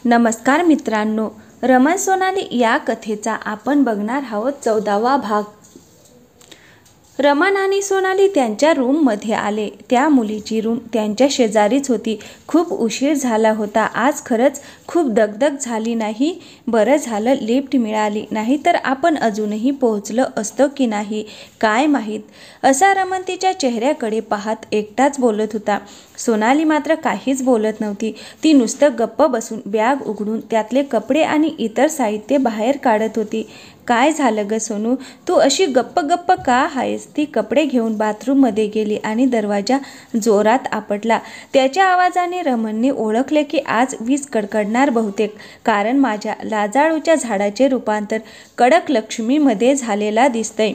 नमस्कार मित्रांनो, रमण सोनाली या कथेचा आपण बघणार आहोत 14वा भाग। रमण आणि सोनाली त्यांच्या रूममध्ये आले। त्या मुलीची रूम त्यांच्या शेजारीच होती। खूप उशीर झाला होता। आज खरंच खूप दगदग झाली नाही। बरं झालं लिफ्ट मिळाली, नाही तर आपण अजूनही पोहोचलो असतो की नाही काय माहीत, असा रमण तिच्या चेहऱ्याकडे पाहत एकटाच बोलत होता। सोनाली मात्र काहीच बोलत नव्हती। ती नुसतं गप्प बसून बॅग उघडून त्यातले कपडे आणि इतर साहित्य बाहेर काढत होती। काय झालं ग सोनू, तू अशी गप्प गप्प का आहेस? ती कपडे घेऊन बाथरूममध्ये गेली आणि दरवाजा जोरात आपटला। त्याच्या आवाजाने रमणने ओळखले की आज वीज कडकडणार बहुतेक, कारण माझ्या लाजाळूच्या झाडाचे रूपांतर कडक लक्ष्मीमध्ये झालेला दिसतंय।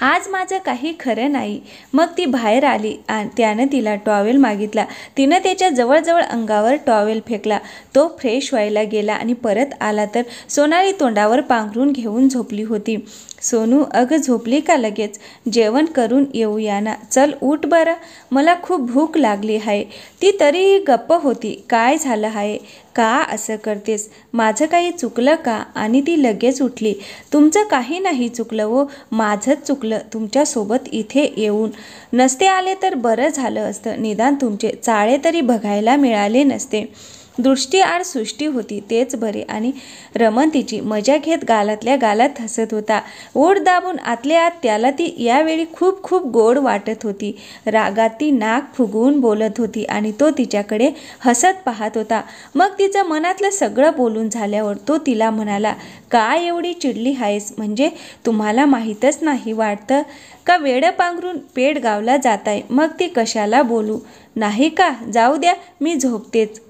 आज माझं काही खरं नाही। मग ती बाहेर आली आणि त्यानं तिला टॉवेल मागितला। तिनं त्याच्या जवळजवळ अंगावर टॉवेल फेकला। तो फ्रेश व्हायला गेला आणि परत आला तर सोनाली तोंडावर पांघरून घेऊन झोपली होती। सोनू, अगं झोपली का लगेच? जेवण करून येऊया ना, चल उठ बरं, मला खूप भूक लागली आहे। ती तरीही गप्प होती। काय झालं आहे? का असं करतेस? माझं काही चुकलं का? आणि ती लगेच उठली। तुमचं काही नाही चुकलं हो, माझंच चुकलं तुमच्यासोबत इथे येऊन। नसते आले तर बरं झालं असतं, निदान तुमचे चाळे तरी बघायला मिळाले नसते। दृष्टीआड सृष्टी होती तेच बरे। आणि रमण तिची मजा घेत गालातल्या गालात हसत होता। ओठ दाबून आतल्या आत त्याला ती यावेळी खूप खूप गोड वाटत होती। रागात ती नाक फुगवून बोलत होती आणि तो तिच्याकडे हसत पाहत होता। मग तिचं मनातलं सगळं बोलून झाल्यावर तो तिला म्हणाला, काय एवढी चिडली आहेस? म्हणजे तुम्हाला माहीतच नाही वाटतं का वेडं पांघरून पेट गावला जाताय? मग ती कशाला बोलू नाही का? जाऊ द्या, मी झोपतेच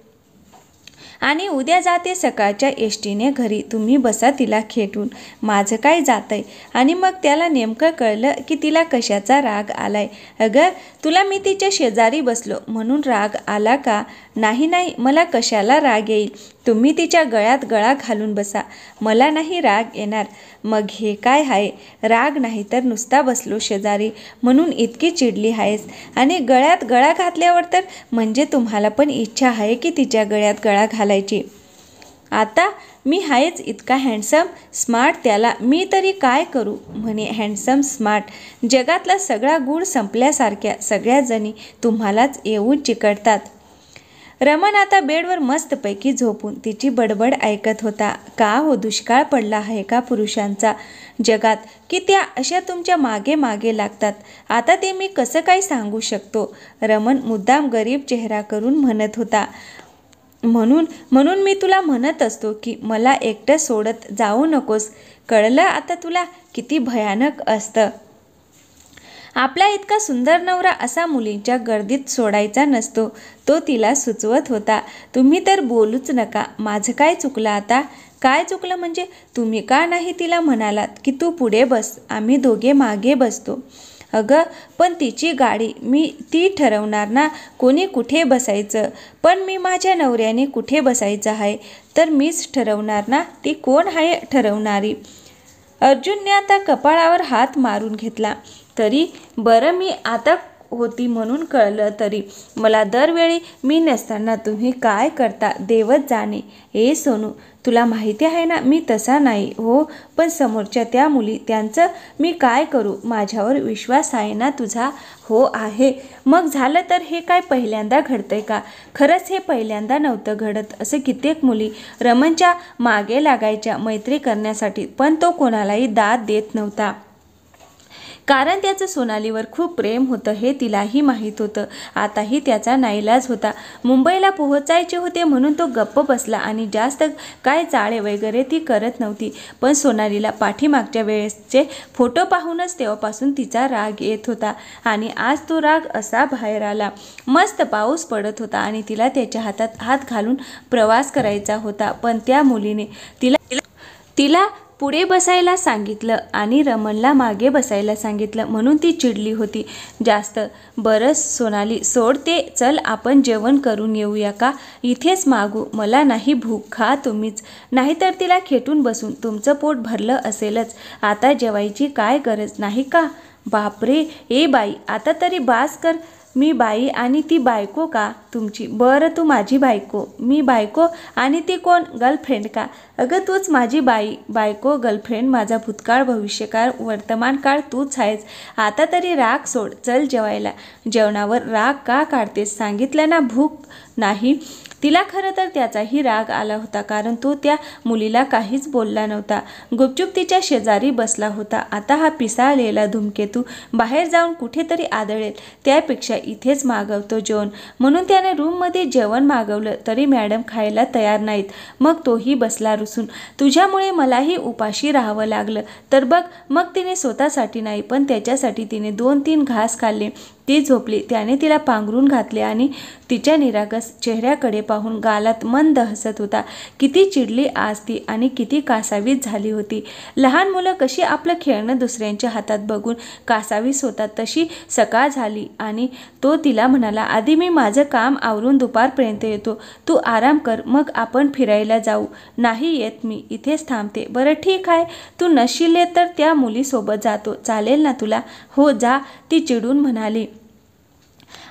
आणि उद्या जाते सकाळच्या एसटीने घरी। तुम्ही बसा तिला खेटून, माझं काय जातंय? आणि मग त्याला नेमकं कळलं की तिला कशाचा राग आलाय। अगं, तुला मी तिच्या शेजारी बसलो म्हणून राग आला का? नाही नाही, मला कशाला राग येईल? तुम्ही तिच्या गळ्यात गळा घालून बसा, मला नाही राग येणार। मग हे काय आहे? राग नाही तर नुसता बसलो शेजारी म्हणून इतकी चिडली आहेस? आणि गळ्यात गळा घातल्यावर तर म्हणजे तुम्हाला पण इच्छा आहे की तिच्या गळ्यात गळा घालायची? आता मी आहेच इतका हँडसम स्मार्ट, त्याला मी तरी काय करू? म्हणे हँडसम स्मार्ट, जगातला सगळा गुण संपल्यासारख्या सगळ्या जणी तुम्हालाच येऊन चिकटतात। रमण आता बेडवर मस्तपैकी झोपून तिची बडबड ऐकत होता। का हो, दुष्काळ पडला आहे का पुरुषांचा जगात की त्या अशा तुमच्या मागे मागे लागतात? आता ते मी कसं काय सांगू शकतो? रमण मुद्दाम गरीब चेहरा करून म्हणत होता। म्हणून मी तुला म्हणत असतो की मला एकटं सोडत जाऊ नकोस, कळलं आता तुला किती भयानक असतं? आपला इतका सुंदर नवरा असा मुलींच्या गर्दीत सोडायचा नसतो, तो तिला सुचवत होता। तुम्ही तर बोलूच नका, माझं काय चुकलं आता? काय चुकलं म्हणजे? तुम्ही का नाही तिला म्हणालात की तू पुढे बस, आम्ही दोघे मागे बसतो? अगं पण तिची गाडी ती ठरवणार ना, कोणी कुठे बसायचं? पण मी माझ्या नवऱ्याने कुठे बसायचं आहे तर मीच ठरवणार ना, ती कोण आहे ठरवणारी? अर्जुनने आता कपाळावर हात मारून घेतला। तरी बरं, मी आता होती म्हणून कळलं, तरी मला दरवेळी मी नसताना तुम्ही काय करता देवच जाणे। ए सोनू, तुला माहिती आहे ना मी तसा नाही हो, पण समोरच्या त्या मुली, त्यांचं मी काय करू? माझ्यावर विश्वास आहे ना तुझा? हो आहे। मग झालं तर हे काय पहिल्यांदा घडतंय का? खरंच हे पहिल्यांदा नव्हतं घडत। असं कित्येक मुली रमणच्या मागे लागायच्या मैत्री करण्यासाठी, पण तो कोणालाही दाद देत नव्हता, कारण त्याचं सोनालीवर खूप प्रेम होतं हे तिलाही माहीत होतं। आताही त्याचा नाईलाज होता। मुंबईला पोहोचायचे होते म्हणून तो गप्प बसला आणि जास्त काय चाळे वगैरे ती करत नव्हती। पण सोनालीला पाठीमागच्या वेळेसचे फोटो पाहूनच तेव्हापासून तिचा राग येत होता आणि आज तो राग असा बाहेर आला। मस्त पाऊस पडत होता आणि तिला त्याच्या हातात हात घालून प्रवास करायचा होता, पण त्या मुलीने तिला पुढे बसायला सांगितलं आणि रमणला मागे बसायला सांगितलं, म्हणून ती चिडली होती जास्त। बरं सोनाली, सोड ते, चल आपण जेवण करून येऊया का? इथेच मागू, मला नाही भूक, खा तुम्हीच, नाहीतर तिला खेटून बसून तुमचं पोट भरलं असेलच, आता जेवायची काय गरज नाही का? बापरे, ए बाई, आता तरी बास कर, मी बाई आणि ती बायको का तुमची? बरं, तू माझी बायको, मी बायको आणि ती कोण? गर्लफ्रेंड का? अगं तूच माझी बायको गर्लफ्रेंड, माझा भूतकाळ, भविष्यकाळ, वर्तमान काळ तूच आहेस. आता तरी राग सोड, चल जेवायला. जेवणावर राग का काढतेस? सांगितलं ना भूक नाही. तिला खरं तर त्याचाही राग आला होता, कारण तो त्या मुलीला काहीच बोलला नव्हता. गुपचूप तिच्या शेजारी बसला होता. आता हा पिसाळलेला धूमकेतू बाहेर जाऊन कुठेतरी आदळेल, त्यापेक्षा इथेच मागवतो जेवण, म्हणून त्याने रूममध्ये जेवण मागवलं. तरी मॅडम खायला तयार नाहीत. मग तोही बसला रुसून. तुझ्यामुळे मलाही उपाशी राहावं लागलं तर बघ. मग तिने स्वतःसाठी नाही, पण त्याच्यासाठी तिने 2-3 घास खाल्ले. ती झोपली. त्याने तिला पांघरून घातले आणि तिच्या निरागस चेहऱ्याकडे पाहून गालात मंद हसत होता. किती चिडली आज ती आणि किती कासावीस झाली होती. लहान मुलं कशी आपलं खेळणं दुसऱ्यांच्या हातात बघून कासावीस होतात, तशी सकाळ झाली आणि तो तिला म्हणाला, आधी मी माझं काम आवरून दुपारपर्यंत येतो, तू आराम कर, मग आपण फिरायला जाऊ. नाही येत, मी इथेच थांबते. बरं ठीक आहे, तू नसशील येत तर त्या मुलीसोबत जातो, चालेल ना तुला? हो जा, ती चिडून म्हणाली.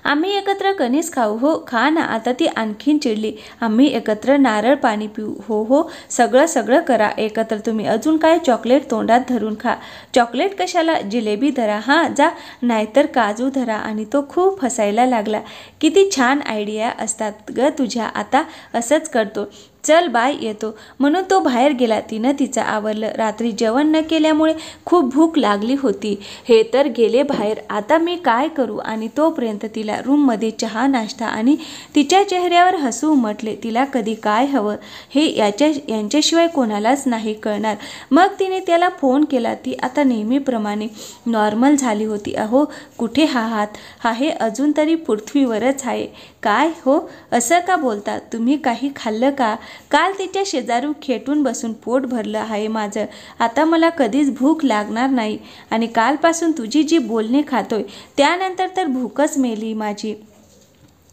आम्ही एकत्र कणीस खाऊ. हो खा ना. आता ती आणखीन चिडली. आम्ही एकत्र नारळ पाणी पिऊ. हो हो, सगळं करा एकत्र तुम्ही. अजून काय? चॉकलेट तोंडात धरून खा. चॉकलेट कशाला? जिलेबी धरा. हां जा, नाहीतर काजू धरा. आणि तो खूप हसायला लागला. किती छान आयडिया असतात ग तुझ्या, आता असंच करतो. चल बाय, येतो, म्हणून तो बाहेर गेला. तिनं तिचं आवरलं. रात्री जेवण न केल्यामुळे खूप भूक लागली होती. हे तर गेले बाहेर, आता मी काय करू? आणि तोपर्यंत तिला रूममध्ये चहा, नाश्ता आणि तिच्या चेहऱ्यावर हसू उमटले. तिला कधी काय हवं हे यांच्याशिवाय कोणालाच नाही कळणार. मग तिने त्याला फोन केला. ती आता नेहमीप्रमाणे नॉर्मल झाली होती. अहो कुठे हा हात? आहे अजून तरी पृथ्वीवरच आहे. काय हो, असं का बोलता? तुम्ही काही खाल्लं का? काल तिच्या शेजारी खेटून बसून पोट भरलं आहे माझं. आता मला कधीच भूक लागणार नाही. आणि कालपासून तुझी जी बोलणी खातोय त्यानंतर तर भूकच मेली माझी.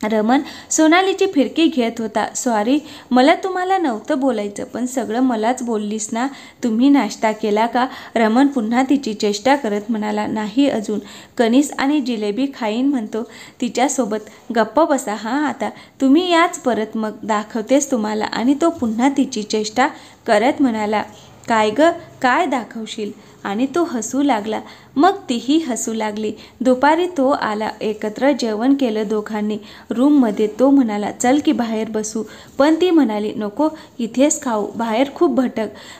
रमन सोनालीची फिरकी घेत होता. सॉरी, मला तुम्हाला नव्हतं बोलायचं, पण सगळं मलाच बोललीस ना. तुम्ही नाश्ता केला का? रमन पुन्हा तिची चेष्टा करत म्हणाला. नाही अजून, कणीस आणि जिलेबी खाईन म्हणतो तिच्यासोबत. गप्प बसा हां आता, तुम्ही याच परत, मग दाखवतेस तुम्हाला. आणि तो पुन्हा तिची चेष्टा करत म्हणाला, काय ग, काय दाखवशील? आणि तो हसू लागला. मग तीही हसू लागली. दुपारी तो आला. एकत्र जेवण केलं दोघांनी रूममध्ये. तो म्हणाला, चल की बाहेर बसू, पण ती म्हणाली, नको, इथेच खाऊ. बाहेर खूप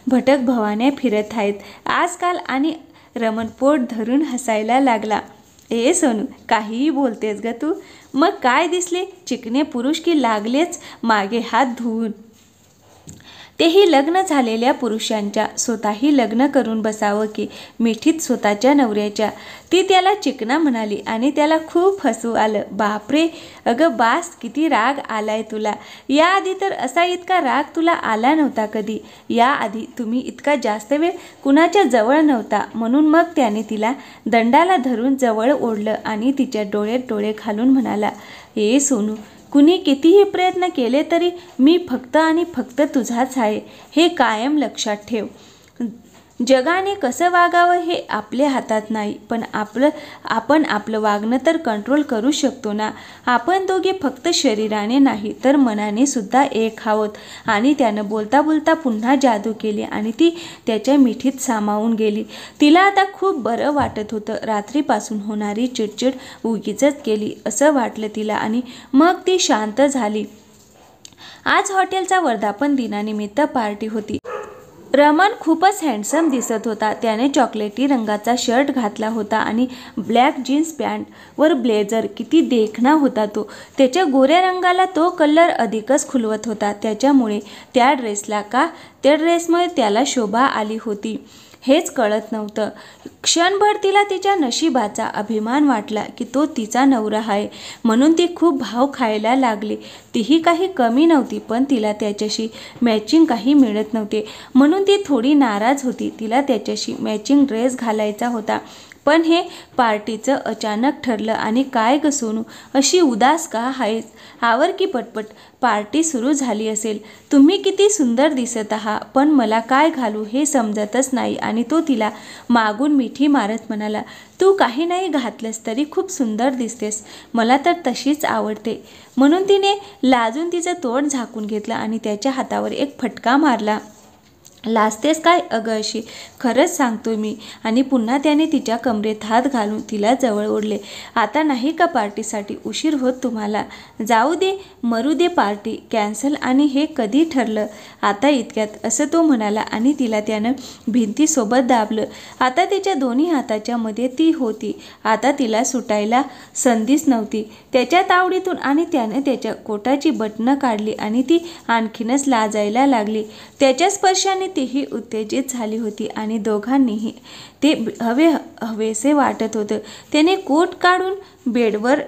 भटक भवान्या फिरत आहेत आजकाल. आणि रमन पोट धरून हसायला लागला. ए सोनू, काहीही बोलतेस ग तू. मग काय दिसले? चिकणे पुरुष की लागलेच मागे हात धुवून? तेही लग्न झालेल्या पुरुषांच्या. स्वतःही लग्न करून बसावं की मिठीत स्वतःच्या नवऱ्याच्या. ती त्याला चिकना म्हणाली आणि त्याला खूप हसू आलं. बापरे, अगं बास, किती राग आलाय तुला. याआधी तर असा इतका राग तुला आला नव्हता कधी. याआधी तुम्ही इतका जास्त वेळ कुणाच्या जवळ नव्हता. म्हणून मग त्याने तिला दंडाला धरून जवळ ओढलं आणि तिच्या डोळ्यात डोळे घालून म्हणाला, ए सोनू, कुणी कितीही प्रयत्न केले तरी मी फक्त आणि फक्त तुझाच आहे, हे कायम लक्षात ठेव. जगाने कसं वागावं हे आपल्या हातात नाही, पण आपण आपलं वागणं तर कंट्रोल करू शकतो ना. आपण दोघे फक्त शरीराने नाही तर मनाने सुद्धा एक आहोत. आणि त्यानं बोलता बोलता पुन्हा जादू केली आणि ती त्याच्या मिठीत सामावून गेली. तिला आता खूप बरं वाटत होतं. रात्रीपासून होणारी चिडचिड उगीचच केली असं वाटलं तिला. आणि मग ती शांत झाली. आज हॉटेलचा वर्धापन दिनानिमित्त पार्टी होती. रमन खूपच हँडसम दिसत होता. त्याने चॉकलेटी रंगाचा शर्ट घातला होता आणि ब्लॅक जीन्स पॅन्ट वर ब्लेझर. किती देखणा होता तो. त्याच्या गोऱ्या रंगाला तो कलर अधिकच खुलवत होता. त्याच्यामुळे त्या ड्रेसमुळे त्याला शोभा आली होती हेच कळत नव्हतं. क्षणभर तिला तिच्या नशिबाचा अभिमान वाटला की तो तिचा नवरा आहे. म्हणून ती खूप भाव खायला लागली. तीही काही कमी नव्हती, पण तिला त्याच्याशी मॅचिंग काही मिळत नव्हते. म्हणून ती थोडी नाराज होती. तिला त्याच्याशी मॅचिंग ड्रेस घालायचा होता, पण हे पार्टीचं अचानक ठरलं आणि काय ग सोनू, अशी उदास का आहेस? आवर की पटपट, पार्टी सुरू झाली असेल. तुम्ही किती सुंदर दिसत आहात, पण मला काय घालू हे समजतच नाही. आणि तो तिला मागून मिठी मारत म्हणाला, तू काही नाही घातलंस तरी खूप सुंदर दिसतेस, मला तर तशीच आवडते. म्हणून तिने लाजून तिचं तोंड झाकून घेतलं आणि त्याच्या हातावर एक फटका मारला. लाजतेस काय अगं अशी? खरंच सांगतोय मी. आणि पुन्हा त्याने तिच्या कमरेत हात घालून तिला जवळ ओढले. आता नाही का पार्टीसाठी उशीर होत तुम्हाला? जाऊ दे, मरू दे, पार्टी कॅन्सल. आणि हे कधी ठरलं? आता इतक्यात, असं तो म्हणाला आणि तिला त्यानं भिंतीसोबत दाबलं. आता त्याच्या दोन्ही हाताच्या मध्ये ती होती. आता तिला सुटायला संधीच नव्हती त्याच्या तावडीतून. आणि त्यानं त्याच्या कोटाची बटणं काढली आणि ती आणखीनच लाजायला लागली. त्याच्या स्पर्शाने तीही उत्तेजित झाली होती आणि दोघांनीही ते हवेसे वाटत होतं. त्याने कोट काढून बेडवर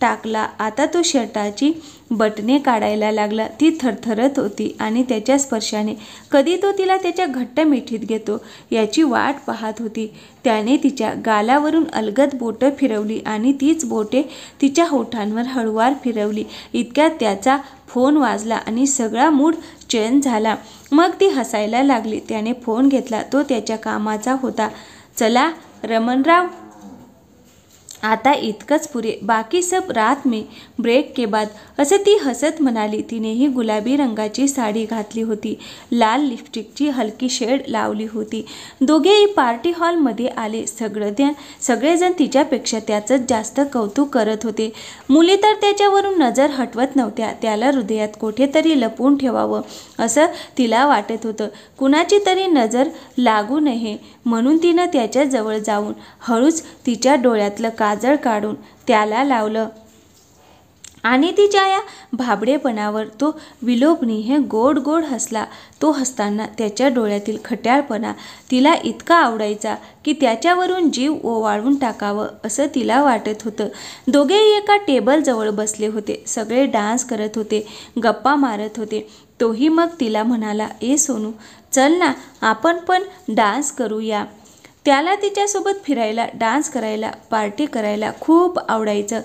टाकला. आता तो शर्टाची बटणे काढायला लागला. ती थरथरत होती आणि त्याच्या स्पर्शाने कधी तो तिला त्याच्या घट्ट मिठीत घेतो याची वाट पाहत होती. त्याने तिच्या गालावरून अलगद बोटं फिरवली आणि तीच बोटे तिच्या होठांवर हळूवार फिरवली. इतक्यात त्याचा फोन वाजला आणि सगळा मूड चेंज झाला. मग ती हसायला लागली. त्याने फोन घेतला. तो त्याच्या कामाचा होता. चला रमणराव, आता इतकंच पुरे, बाकी सब रात में ब्रेक के बाद, असं ती हसत म्हणाली. तिनेही गुलाबी रंगाची साडी घातली होती. लाल लिपस्टिकची हलकी शेड लावली होती. दोघेही पार्टी हॉलमध्ये आले. सगळेजण तिच्यापेक्षा त्याचंच जास्त कौतुक करत होते. मुली तर त्याच्यावरून नजर हटवत नव्हत्या. त्याला हृदयात कुठेतरी लपवून ठेवावं असं तिला वाटत होतं. कुणाची तरी नजर लागू नये म्हणून तिनं त्याच्याजवळ जाऊन हळूच तिच्या डोळ्यातलं काजळ काढून त्याला लावलं. आणि तिच्या या भाबडेपणावर तो विलोभनीय गोड गोड हसला. तो हसताना त्याच्या डोळ्यातील खट्याळपणा तिला इतका आवडायचा की त्याच्यावरून जीव ओवाळून टाकावं असं तिला वाटत होतं. दोघेही एका टेबलजवळ बसले होते. सगळे डान्स करत होते, गप्पा मारत होते. तोही मग तिला म्हणाला, ए सोनू, चल ना, आपण पण डान्स करूया. त्याला तिच्यासोबत फिरायला, डान्स करायला, पार्टी करायला खूप आवडायचं,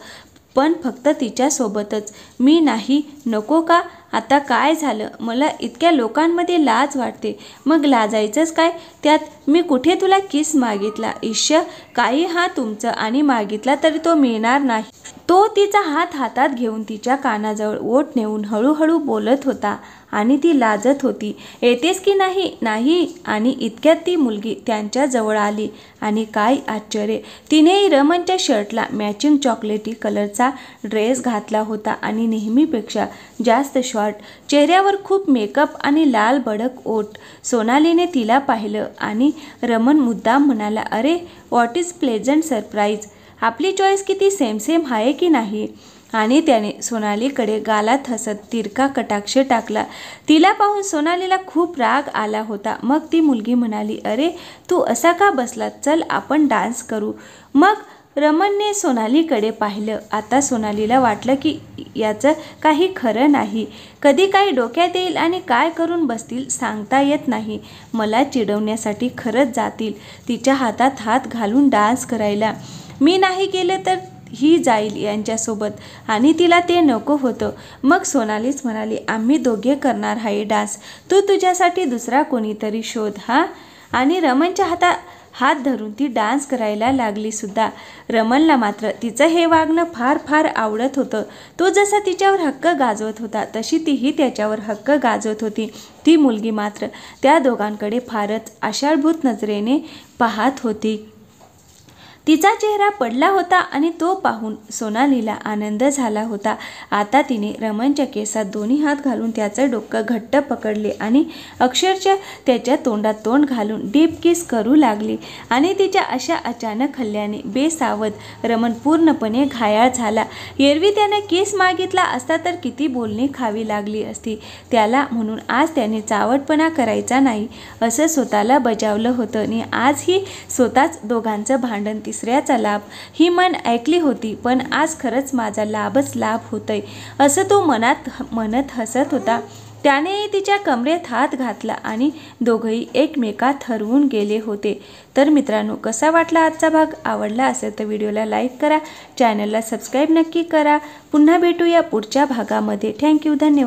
पण फक्त तिच्यासोबतच. मी नाही, नको का? आता काय झालं? मला इतक्या लोकांमध्ये लाज वाटते. मग लाजायचंच काय त्यात? मी कुठे तुला किस मागितला? ईश्य, काही हा तुमचं, आणि मागितला तरी तो मिळणार नाही. तो तिचा हात हातात घेऊन तिच्या कानाजवळ ओठ नेऊन हळूहळू बोलत होता आणि ती लाजत होती. येतेस की नाही? नाही. आणि इतक्यात ती मुलगी त्यांच्या जवळ आली. आणि काय आश्चर्य, तिनेही रमणच्या शर्टला मॅचिंग चॉकलेटी कलरचा ड्रेस घातला होता आणि नेहमीपेक्षा जास्त शॉर्ट. चेहऱ्यावर खूप मेकअप आणि लाल भडक ओठ. सोनालीने तिला पाहिलं आणि रमण मुद्दाम म्हणाला, अरे व्हॉट इज प्लेझंट सरप्राईज. आपली चॉईस किती सेम सेम आहे की नाही? आणि त्याने सोनालीकडे गालात हसत तिरका कटाक्ष टाकला. तिला पाहून सोनालीला खूप राग आला होता. मग ती मुलगी म्हणाली, अरे तू असा का बसला? चल आपण डान्स करू. मग रमणने सोनालीकडे पाहिलं. आता सोनालीला वाटलं की याचं काही खरं नाही. कधी काही डोक्यात येईल आणि काय करून बसतील सांगता येत नाही. मला चिडवण्यासाठी खरंच जातील तिच्या हातात हात घालून डान्स करायला. मी नाही गेले तर ही जाईल यांच्यासोबत. आणि तिला ते नको होतं. मग सोनालीच म्हणाली, आम्ही दोघे करणार आहे डान्स, तू तुझ्यासाठी दुसरा कोणीतरी शोध हा. आणि रमणच्या हात धरून ती डान्स करायला लागली सुद्धा. रमणला मात्र तिचं हे वागणं फार फार आवडत होतं. तो जसा तिच्यावर हक्क गाजवत होता तशी तीही त्याच्यावर हक्क गाजवत होती. ती मुलगी मात्र त्या दोघांकडे फारच आशाळभूत नजरेने पाहत होती. तिचा चेहरा पडला होता आणि तो पाहून सोनालीला आनंद झाला होता. आता तिने रमणच्या केसात दोन्ही हात घालून त्याचं डोकं घट्ट पकडले आणि अक्षरशः त्याच्या तोंडात तोंड घालून डीप किस करू लागली. आणि तिच्या अशा अचानक हल्ल्याने बेसावध रमण पूर्णपणे घायाळ झाला. एरवी त्याने किस मागितला असता तर किती बोलणी खावी लागली असती त्याला, म्हणून आज त्याने चावटपणा करायचा नाही असं स्वतःला बजावलं होतं. आणि आजही स्वतःच दोघांचं भांडण तिसऱ्याचा लाभ ही मन ऐकली होती. पण आज खरंच माझा लाभच लाभ होतोय असं तो मनात म्हणत हसत होता. त्यानेही तिच्या कमरेत हात घातला आणि दोघंही एकमेकात हरवून गेले होते. तर मित्रांनो, कसा वाटला आजचा भाग? आवडला असेल तर व्हिडिओला लाईक करा, चॅनलला सबस्क्राईब नक्की करा. पुन्हा भेटूया पुढच्या भागामध्ये. थँक्यू, धन्यवाद.